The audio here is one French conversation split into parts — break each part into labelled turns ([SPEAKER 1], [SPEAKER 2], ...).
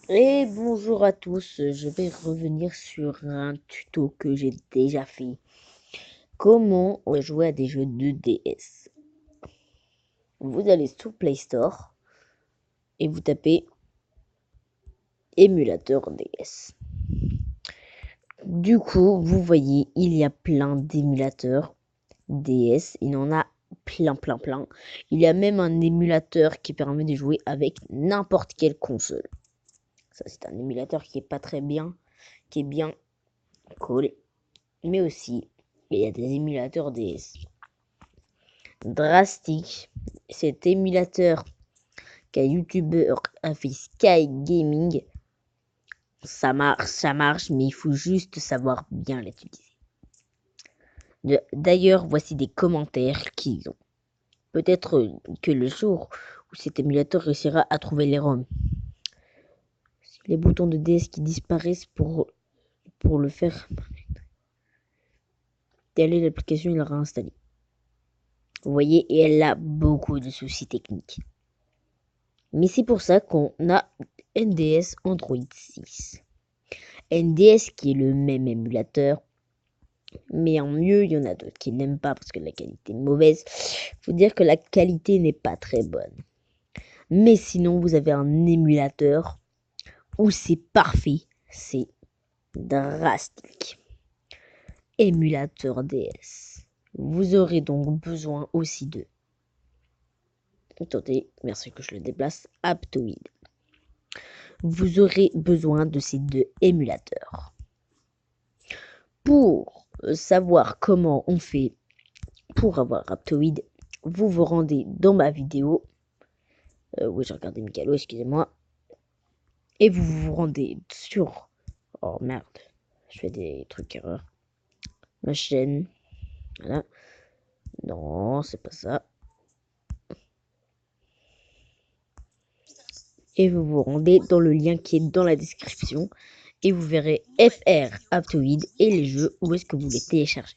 [SPEAKER 1] Et bonjour à tous, je vais revenir sur un tuto que j'ai déjà fait. Comment jouer à des jeux de DS. Vous allez sur Play Store et vous tapez émulateur DS. Du coup, vous voyez, il y a plein d'émulateurs DS. Il en a plein. Il y a même un émulateur qui permet de jouer avec n'importe quelle console. Ça, c'est un émulateur qui est pas très bien, qui est bien cool. Mais aussi, il y a des émulateurs DS. Drastic, cet émulateur qu'un youtubeur a fait Sky Gaming, ça marche, mais il faut juste savoir bien l'utiliser. D'ailleurs, voici des commentaires qu'ils ont. Peut-être que le jour où cet émulateur réussira à trouver les ROM. Les boutons de DS qui disparaissent pour le faire. Telle est l'application, il l'aura installée. Vous voyez, et elle a beaucoup de soucis techniques. Mais c'est pour ça qu'on a NDS Android 6. NDS qui est le même émulateur, mais en mieux, il y en a d'autres qui n'aiment pas parce que la qualité est mauvaise. Faut dire que la qualité n'est pas très bonne. Mais sinon, vous avez un émulateur où c'est parfait, c'est Drastic. Émulateur DS. Vous aurez donc besoin aussi de... Attendez, merci que je le déplace. Aptoide. Vous aurez besoin de ces deux émulateurs. Pour savoir comment on fait pour avoir Aptoide, vous vous rendez dans ma vidéo. Oui, j'ai regardé Mikalo, excusez-moi. Et vous vous rendez sur... Oh merde, je fais des trucs erreurs. Ma chaîne. Voilà. Non, c'est pas ça. Et vous vous rendez dans le lien qui est dans la description. Et vous verrez FR Aptoide et les jeux où est-ce que vous les téléchargez.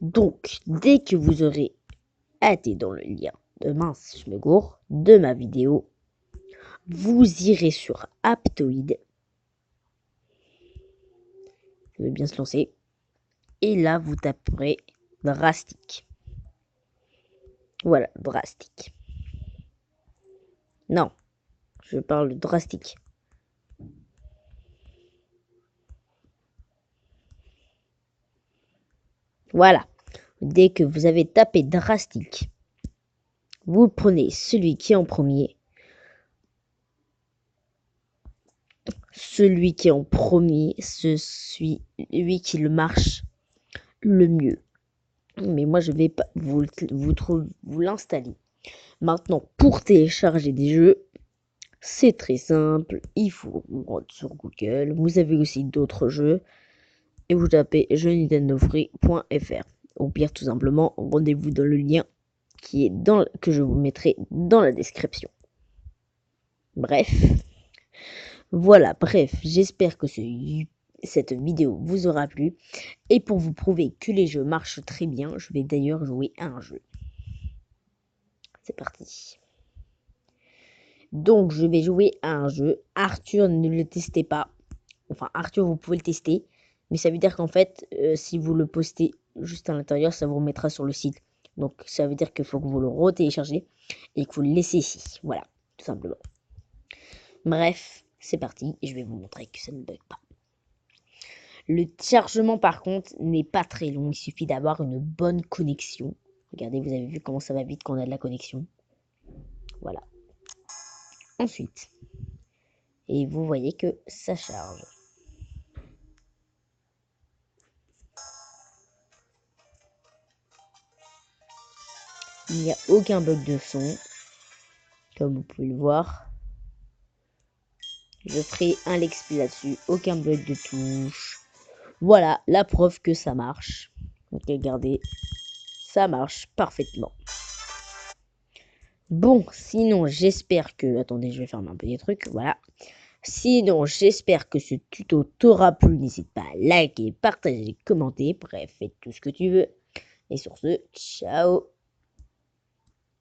[SPEAKER 1] Donc, dès que vous aurez été dans le lien mince, je me gourre, de ma vidéo, vous irez sur Aptoide. Je vais bien se lancer. Et là, vous taperez Drastic. Voilà, Drastic. Non, je parle de Drastic. Voilà. Dès que vous avez tapé Drastic, vous prenez celui qui est en premier. Celui qui est en premier, c'est celui qui le marche le mieux. Mais moi, je vais pas vous l'installer. Maintenant, pour télécharger des jeux, c'est très simple. Il faut vous rendre sur Google. Vous avez aussi d'autres jeux. Et vous tapez jeuxnintendofree.fr. Au pire, tout simplement, rendez-vous dans le lien que je vous mettrai dans la description. Bref. Voilà, bref, j'espère que cette vidéo vous aura plu. Et pour vous prouver que les jeux marchent très bien, je vais d'ailleurs jouer à un jeu. C'est parti. Donc, je vais jouer à un jeu. Arthur, ne le testez pas. Enfin, Arthur, vous pouvez le tester. Mais ça veut dire qu'en fait, si vous le postez juste à l'intérieur, ça vous remettra sur le site. Donc, ça veut dire qu'il faut que vous le retéléchargez et que vous le laissez ici. Voilà, tout simplement. Bref, c'est parti. Et je vais vous montrer que ça ne bug pas. Le chargement, par contre, n'est pas très long. Il suffit d'avoir une bonne connexion. Regardez, vous avez vu comment ça va vite quand on a de la connexion. Voilà. Ensuite, et vous voyez que ça charge. Il n'y a aucun bug de son, comme vous pouvez le voir. Je ferai un let's play là-dessus, aucun bug de touche. Voilà, la preuve que ça marche. Donc regardez, ça marche parfaitement. Bon, sinon j'espère que... Attendez, je vais fermer un peu des trucs, voilà. Sinon, j'espère que ce tuto t'aura plu. N'hésite pas à liker, partager, commenter. Bref, faites tout ce que tu veux. Et sur ce, ciao!